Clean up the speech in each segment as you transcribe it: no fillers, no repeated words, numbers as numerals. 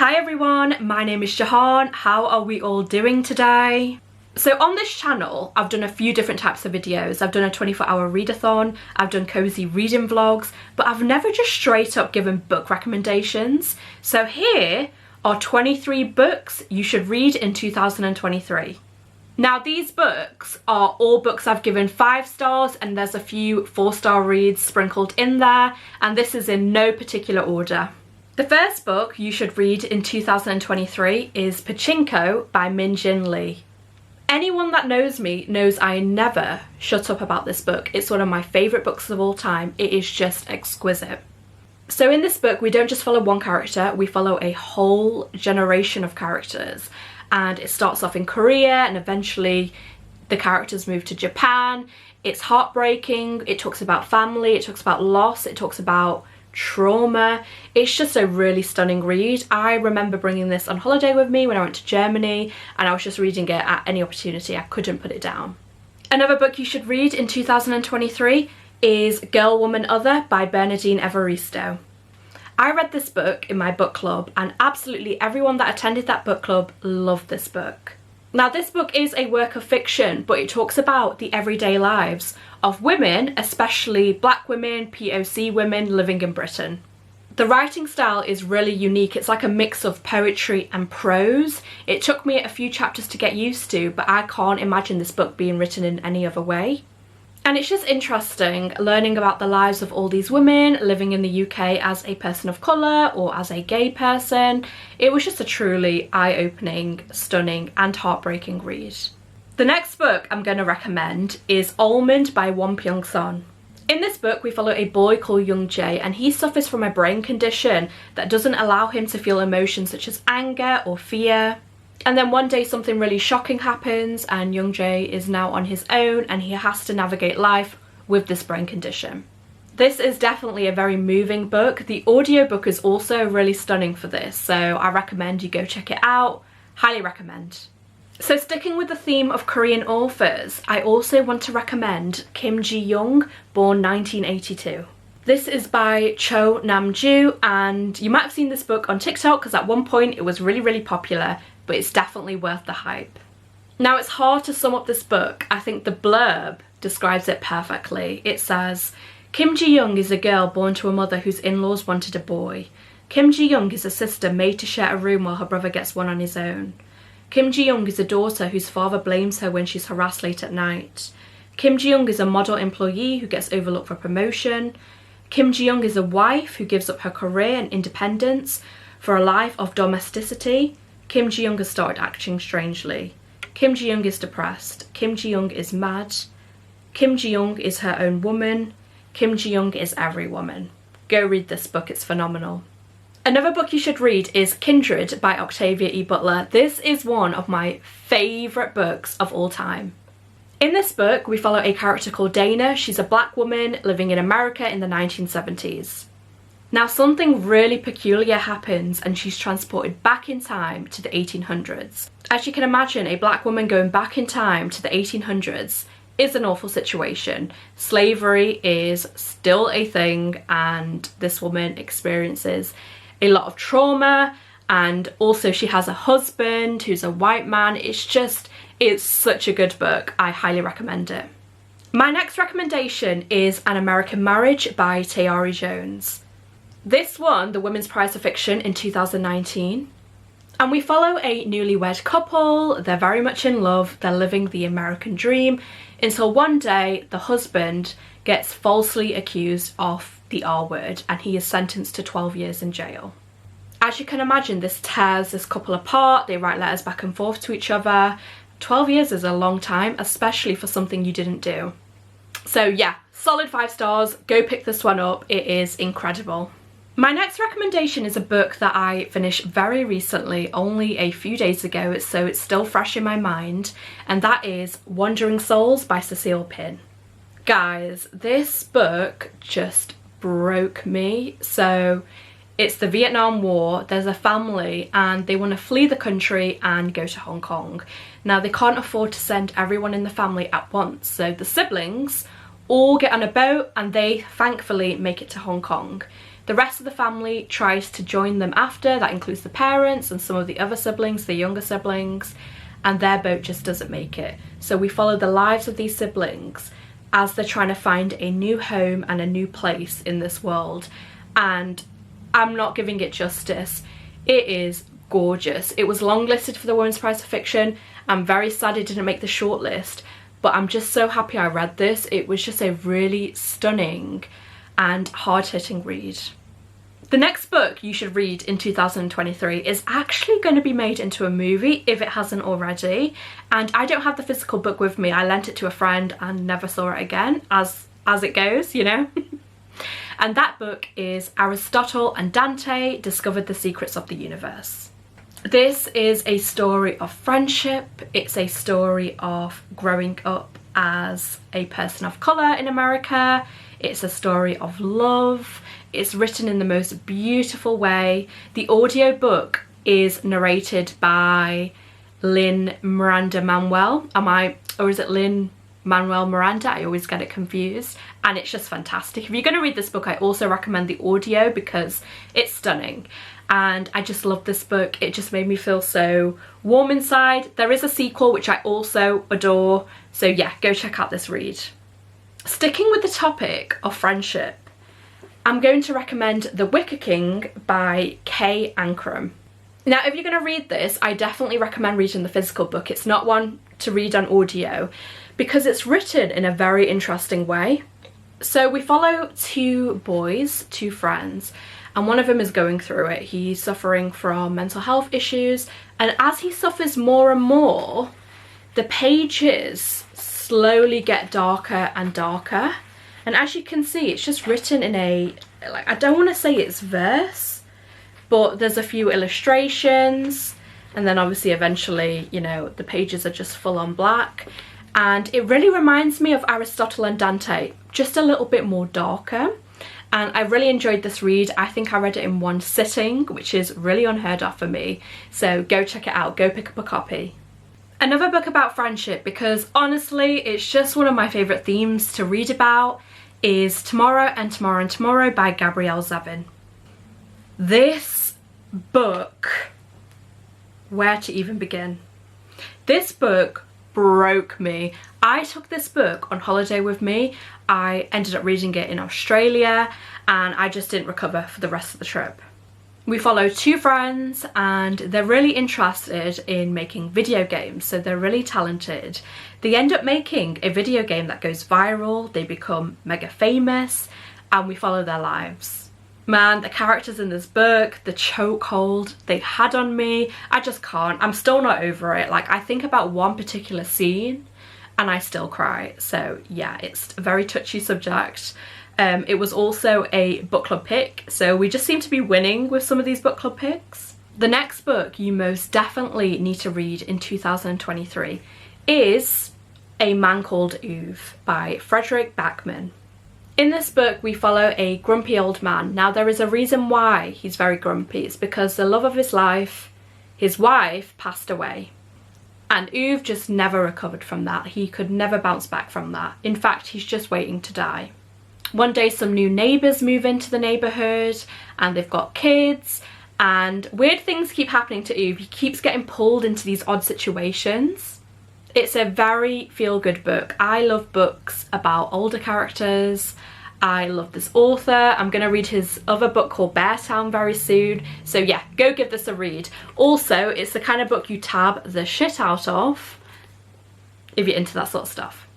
Hi everyone, my name is Jahan. How are we all doing today? So on this channel, I've done a few different types of videos. I've done a 24-hour readathon, I've done cozy reading vlogs, but I've never just straight up given book recommendations. So here are 23 books you should read in 2023. Now these books are all books I've given 5 stars and there's a few 4-star reads sprinkled in there, and this is in no particular order. The first book you should read in 2023 is Pachinko by Min Jin Lee. Anyone that knows me knows I never shut up about this book. It's one of my favourite books of all time. It is just exquisite. So in this book we don't just follow one character, we follow a whole generation of characters. And it starts off in Korea and eventually the characters move to Japan. It's heartbreaking, it talks about family, it talks about loss, it talks about trauma. It's just a really stunning read. I remember bringing this on holiday with me when I went to Germany and I was just reading it at any opportunity. I couldn't put it down. Another book you should read in 2023 is Girl, Woman, Other by Bernardine Evaristo. I read this book in my book club and absolutely everyone that attended that book club loved this book. Now this book is a work of fiction, but it talks about the everyday lives of women, especially black women, POC women living in Britain. The writing style is really unique. It's like a mix of poetry and prose. It took me a few chapters to get used to, but I can't imagine this book being written in any other way. And it's just interesting learning about the lives of all these women living in the UK as a person of colour or as a gay person. It was just a truly eye-opening, stunning and heartbreaking read. The next book I'm going to recommend is Almond by Won Pyung-sun. In this book we follow a boy called Young Jae and he suffers from a brain condition that doesn't allow him to feel emotions such as anger or fear. And then one day something really shocking happens and Young Jae is now on his own and he has to navigate life with this brain condition. This is definitely a very moving book. The audiobook is also really stunning for this, so I recommend you go check it out. Highly recommend. So sticking with the theme of Korean authors, I also want to recommend Kim Ji-young, born 1982. This is by Cho Nam-ju and you might have seen this book on TikTok because at one point it was really popular, but it's definitely worth the hype. Now it's hard to sum up this book. I think the blurb describes it perfectly. It says, Kim Ji-young is a girl born to a mother whose in-laws wanted a boy. Kim Ji-young is a sister made to share a room while her brother gets one on his own. Kim Ji-young is a daughter whose father blames her when she's harassed late at night. Kim Ji-young is a model employee who gets overlooked for promotion. Kim Ji-young is a wife who gives up her career and independence for a life of domesticity. Kim Ji-young has started acting strangely. Kim Ji-young is depressed. Kim Ji-young is mad. Kim Ji-young is her own woman. Kim Ji-young is every woman. Go read this book, it's phenomenal. Another book you should read is Kindred by Octavia E. Butler. This is one of my favourite books of all time. In this book we follow a character called Dana. She's a black woman living in America in the 1970s. Now something really peculiar happens and she's transported back in time to the 1800s. As you can imagine, a black woman going back in time to the 1800s is an awful situation. Slavery is still a thing and this woman experiences a lot of trauma, and also she has a husband who's a white man. It's such a good book. I highly recommend it. My next recommendation is An American Marriage by Tayari Jones. This won the Women's Prize for Fiction in 2019 and we follow a newlywed couple. They're very much in love, they're living the American dream until one day the husband gets falsely accused of the R word and he is sentenced to 12 years in jail. As you can imagine, this tears this couple apart. They write letters back and forth to each other. 12 years is a long time, especially for something you didn't do. So yeah, solid 5 stars. Go pick this one up, it is incredible. My next recommendation is a book that I finished very recently, only a few days ago, so it's still fresh in my mind, and that is Wandering Souls by Cecile Pin. Guys, this book just broke me. So it's the Vietnam War, there's a family and they want to flee the country and go to Hong Kong. Now they can't afford to send everyone in the family at once, so the siblings all get on a boat and they thankfully make it to Hong Kong. The rest of the family tries to join them after. That includes the parents and some of the other siblings, the younger siblings, and their boat just doesn't make it. So we follow the lives of these siblings as they're trying to find a new home and a new place in this world. And I'm not giving it justice. It is gorgeous. It was longlisted for the Women's Prize for Fiction. I'm very sad it didn't make the shortlist, but I'm just so happy I read this. It was just a really stunning and hard-hitting read. The next book you should read in 2023 is actually going to be made into a movie, if it hasn't already, and I don't have the physical book with me. I lent it to a friend and never saw it again, as it goes, you know. And that book is Aristotle and Dante Discovered the Secrets of the Universe. This is a story of friendship. It's a story of growing up as a person of colour in America. It's a story of love. It's written in the most beautiful way. The audiobook is narrated by Lin-Manuel Miranda. Or is it Lin-Manuel Miranda? I always get it confused. And it's just fantastic. If you're going to read this book, I also recommend the audio because it's stunning. And I just love this book. It just made me feel so warm inside. There is a sequel which I also adore. So yeah, go check out this read. Sticking with the topic of friendship, I'm going to recommend The Wicker King by Kay Ancrum. Now, if you're going to read this, I definitely recommend reading the physical book. It's not one to read on audio because it's written in a very interesting way. So we follow two boys, two friends, and one of them is going through it. He's suffering from mental health issues, and as he suffers more and more, the pages slowly get darker and darker. And as you can see, it's just written in a, like, I don't want to say it's verse, but there's a few illustrations, and then obviously eventually, you know, the pages are just full on black. And it really reminds me of Aristotle and Dante, just a little bit more darker. And I really enjoyed this read. I think I read it in one sitting, which is really unheard of for me. So go check it out, go pick up a copy. Another book about friendship, because honestly, it's just one of my favourite themes to read about, is Tomorrow and Tomorrow and Tomorrow by Gabrielle Zevin. This book, where to even begin? This book broke me. I took this book on holiday with me. I ended up reading it in Australia and I just didn't recover for the rest of the trip. We follow two friends and they're really interested in making video games, so they're really talented. They end up making a video game that goes viral, they become mega famous, and we follow their lives. Man, the characters in this book, the chokehold they had on me, I just can't. I'm still not over it. Like, I think about one particular scene and I still cry. So yeah, it's a very touchy subject. It was also a book club pick, so we just seem to be winning with some of these book club picks. The next book you most definitely need to read in 2023 is A Man Called Ove by Frederick Backman. In this book we follow a grumpy old man. Now there is a reason why he's very grumpy. It's because the love of his life, his wife, passed away. And Ove just never recovered from that. He could never bounce back from that. In fact, he's just waiting to die. One day some new neighbours move into the neighbourhood and they've got kids, and weird things keep happening to Ove. He keeps getting pulled into these odd situations. It's a very feel-good book. I love books about older characters. I love this author. I'm going to read his other book called Beartown very soon. So yeah, go give this a read. Also, it's the kind of book you tab the shit out of if you're into that sort of stuff.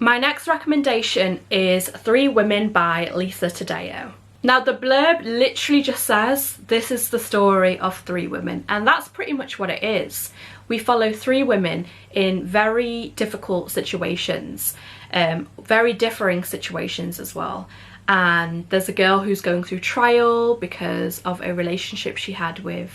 My next recommendation is Three Women by Lisa Taddeo. Now the blurb literally just says this is the story of three women, and that's pretty much what it is. We follow three women in very difficult situations, very differing situations as well. And there's a girl who's going through trial because of a relationship she had with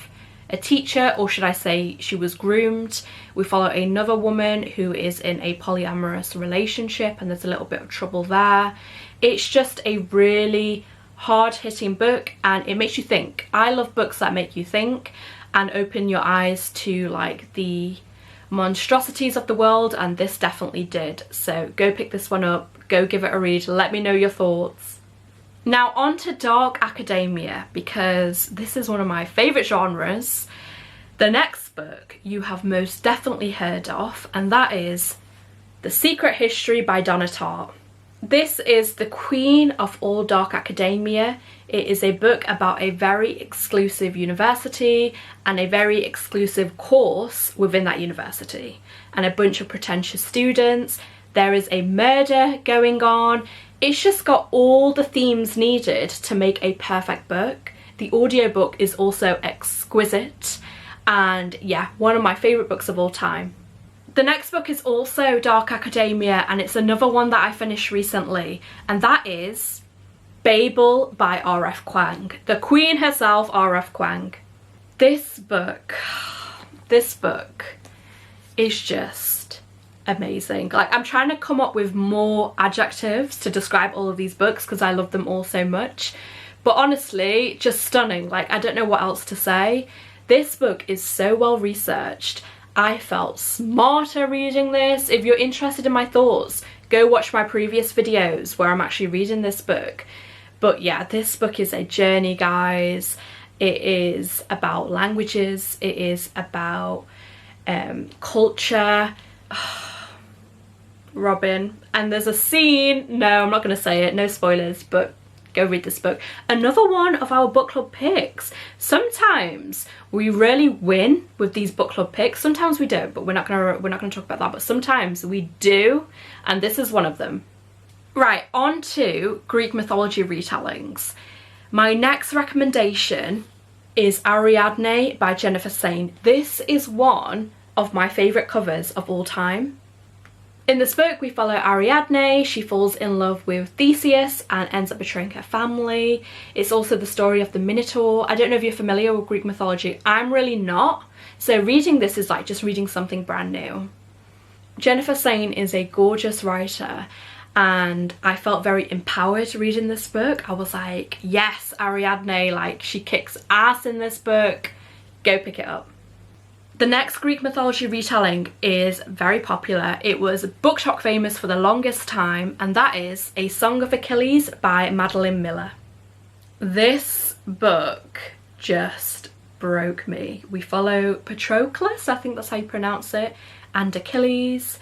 a teacher, or should I say she was groomed. We follow another woman who is in a polyamorous relationship and there's a little bit of trouble there. It's just a really hard-hitting book and it makes you think. I love books that make you think and open your eyes to like the monstrosities of the world, and this definitely did. So go pick this one up, go give it a read, let me know your thoughts. Now on to dark academia, because this is one of my favourite genres. The next book you have most definitely heard of, and that is The Secret History by Donna Tartt. This is the queen of all dark academia. It is a book about a very exclusive university and a very exclusive course within that university, and a bunch of pretentious students. There is a murder going on. It's just got all the themes needed to make a perfect book. The audiobook is also exquisite, and yeah, one of my favourite books of all time. The next book is also dark academia, and it's another one that I finished recently, and that is Babel by R.F. Kuang. The queen herself, R.F. Kuang. This book is just amazing. Like, I'm trying to come up with more adjectives to describe all of these books because I love them all so much, but honestly, just stunning. Like, I don't know what else to say. This book is so well researched. I felt smarter reading this. If you're interested in my thoughts, go watch my previous videos where I'm actually reading this book. But yeah, this book is a journey, guys. It is about languages, it is about culture. Robin. And there's a scene, no, I'm not going to say it, no spoilers, but go read this book. Another one of our book club picks. Sometimes we really win with these book club picks. Sometimes we don't, but we're not gonna talk about that. But sometimes we do, and this is one of them. Right, on to Greek mythology retellings. My next recommendation is Ariadne by Jennifer Saint. This is one of my favourite covers of all time. In this book, we follow Ariadne. She falls in love with Theseus and ends up betraying her family. It's also the story of the Minotaur. I don't know if you're familiar with Greek mythology. I'm really not. So reading this is like just reading something brand new. Jennifer Saint is a gorgeous writer, and I felt very empowered reading this book. I was like, yes, Ariadne, like, she kicks ass in this book. Go pick it up. The next Greek mythology retelling is very popular. It was BookTok famous for the longest time, and that is A Song of Achilles by Madeline Miller. This book just broke me. We follow Patroclus, I think that's how you pronounce it, and Achilles,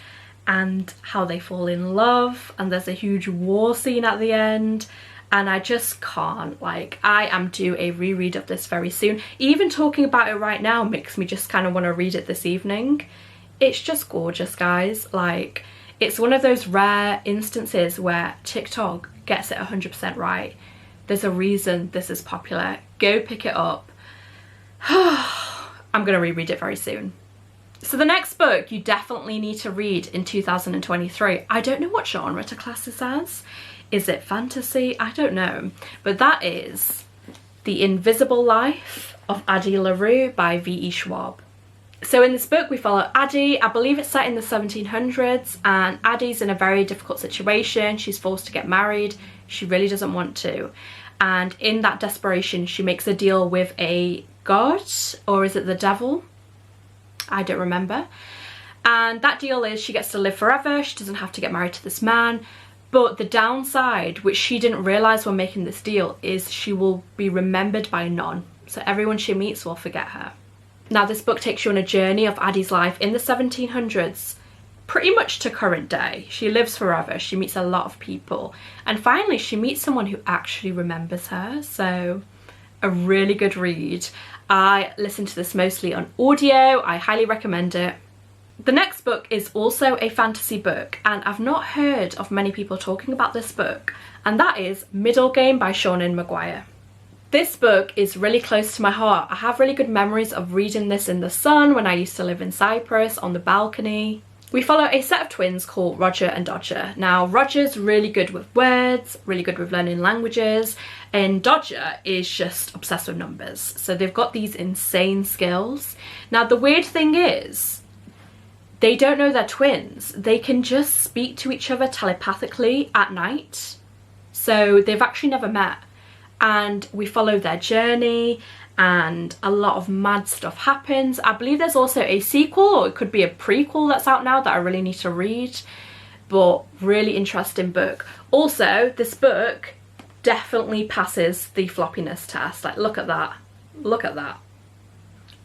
and how they fall in love, and there's a huge war scene at the end. And I just can't, like, I am due a reread of this very soon. Even talking about it right now makes me just kind of want to read it this evening. It's just gorgeous, guys. Like, it's one of those rare instances where TikTok gets it 100% right. There's a reason this is popular. Go pick it up. I'm gonna reread it very soon. So the next book you definitely need to read in 2023. I don't know what genre to class this as. Is it fantasy? I don't know. But that is The Invisible Life of Addie LaRue by V.E. Schwab. So in this book we follow Addie. I believe it's set in the 1700s, and Addie's in a very difficult situation. She's forced to get married. She really doesn't want to. And in that desperation she makes a deal with a god, or is it the devil? I don't remember. And that deal is she gets to live forever. She doesn't have to get married to this man. But the downside, which she didn't realise when making this deal, is she will be remembered by none. So everyone she meets will forget her. Now this book takes you on a journey of Addie's life in the 1700s, pretty much to current day. She lives forever, she meets a lot of people, and finally she meets someone who actually remembers her. So a really good read. I listened to this mostly on audio. I highly recommend it. The next book is also a fantasy book, and I've not heard of many people talking about this book, and that is Middle Game by Seanan McGuire. This book is really close to my heart. I have really good memories of reading this in the sun when I used to live in Cyprus on the balcony. We follow a set of twins called Roger and Dodger. Now Roger's really good with words, really good with learning languages, and Dodger is just obsessed with numbers. So they've got these insane skills. Now the weird thing is, they don't know they're twins. They can just speak to each other telepathically at night. So they've actually never met. And we follow their journey, and a lot of mad stuff happens. I believe there's also a sequel, or it could be a prequel that's out now that I really need to read. But really interesting book. Also, this book definitely passes the floppiness test. Like, look at that. Look at that.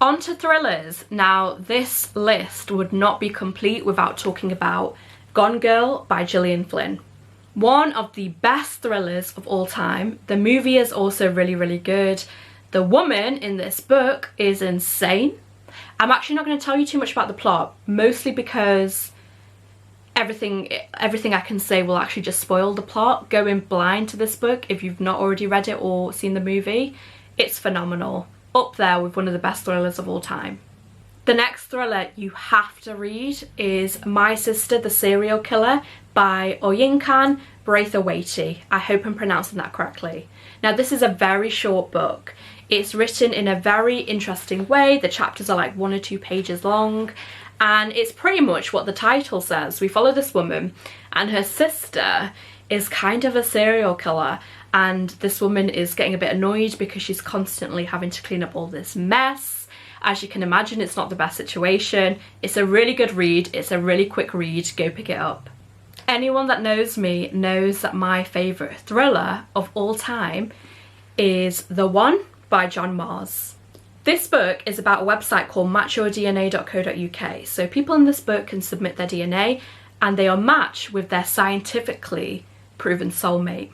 On to thrillers. Now, this list would not be complete without talking about Gone Girl by Gillian Flynn. One of the best thrillers of all time. The movie is also really, really good. The woman in this book is insane. I'm actually not going to tell you too much about the plot, mostly because everything I can say will actually just spoil the plot. Go in blind to this book if you've not already read it or seen the movie. It's phenomenal. Up there with one of the best thrillers of all time. The next thriller you have to read is My Sister the Serial Killer by Oyinkan Braithwaite. I hope I'm pronouncing that correctly. Now, this is a very short book. It's written in a very interesting way. The chapters are like 1 or 2 pages long, and it's pretty much what the title says. We follow this woman, and her sister is kind of a serial killer, and this woman is getting a bit annoyed because she's constantly having to clean up all this mess. As you can imagine, it's not the best situation. It's a really good read. It's a really quick read. Go pick it up. Anyone that knows me knows that my favourite thriller of all time is The One by John Mars. This book is about a website called matchyourdna.co.uk. So people in this book can submit their DNA and they are matched with their scientifically proven soulmate.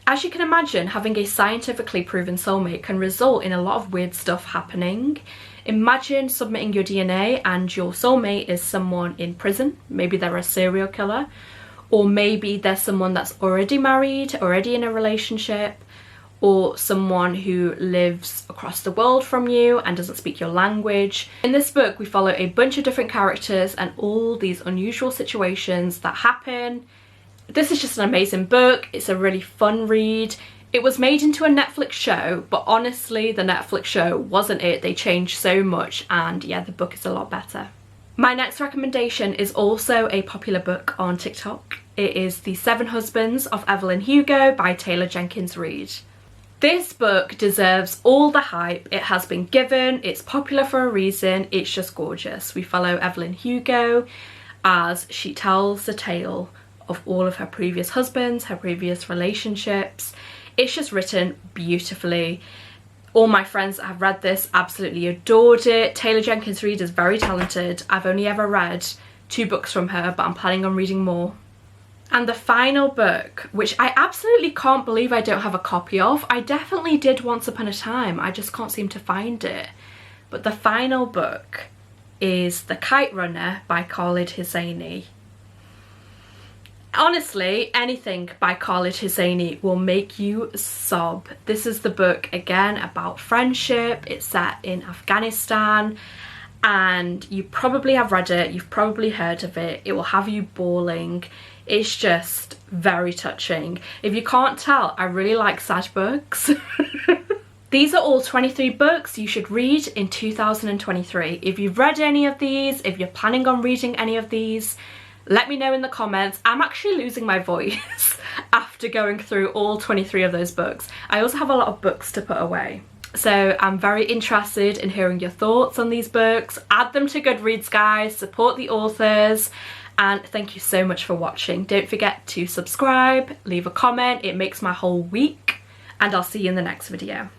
As you can imagine, having a scientifically proven soulmate can result in a lot of weird stuff happening. Imagine submitting your DNA and your soulmate is someone in prison. Maybe they're a serial killer, or maybe they're someone that's already married, already in a relationship, or someone who lives across the world from you and doesn't speak your language. In this book, we follow a bunch of different characters and all these unusual situations that happen. This is just an amazing book. It's a really fun read. It was made into a Netflix show, but honestly, the Netflix show wasn't it. They changed so much, and yeah, the book is a lot better. My next recommendation is also a popular book on TikTok. It is The 7 Husbands of Evelyn Hugo by Taylor Jenkins Reid. This book deserves all the hype it has been given. It's popular for a reason. It's just gorgeous. We follow Evelyn Hugo as she tells the tale of all of her previous husbands, her previous relationships. It's just written beautifully. All my friends that have read this absolutely adored it. Taylor Jenkins Reid is very talented. I've only ever read 2 books from her, but I'm planning on reading more. And the final book, which I absolutely can't believe I don't have a copy of. I definitely did once upon a time. I just can't seem to find it. But the final book is The Kite Runner by Khaled Hosseini. Honestly, anything by Khaled Hosseini will make you sob. This is the book, again, about friendship. It's set in Afghanistan, and you probably have read it, you've probably heard of it. It will have you bawling. It's just very touching. If you can't tell, I really like sad books. These are all 23 books you should read in 2023. If you've read any of these, if you're planning on reading any of these, let me know in the comments. I'm actually losing my voice after going through all 23 of those books. I also have a lot of books to put away. So I'm very interested in hearing your thoughts on these books. Add them to Goodreads, guys. Support the authors. And thank you so much for watching. Don't forget to subscribe, leave a comment. It makes my whole week. And I'll see you in the next video.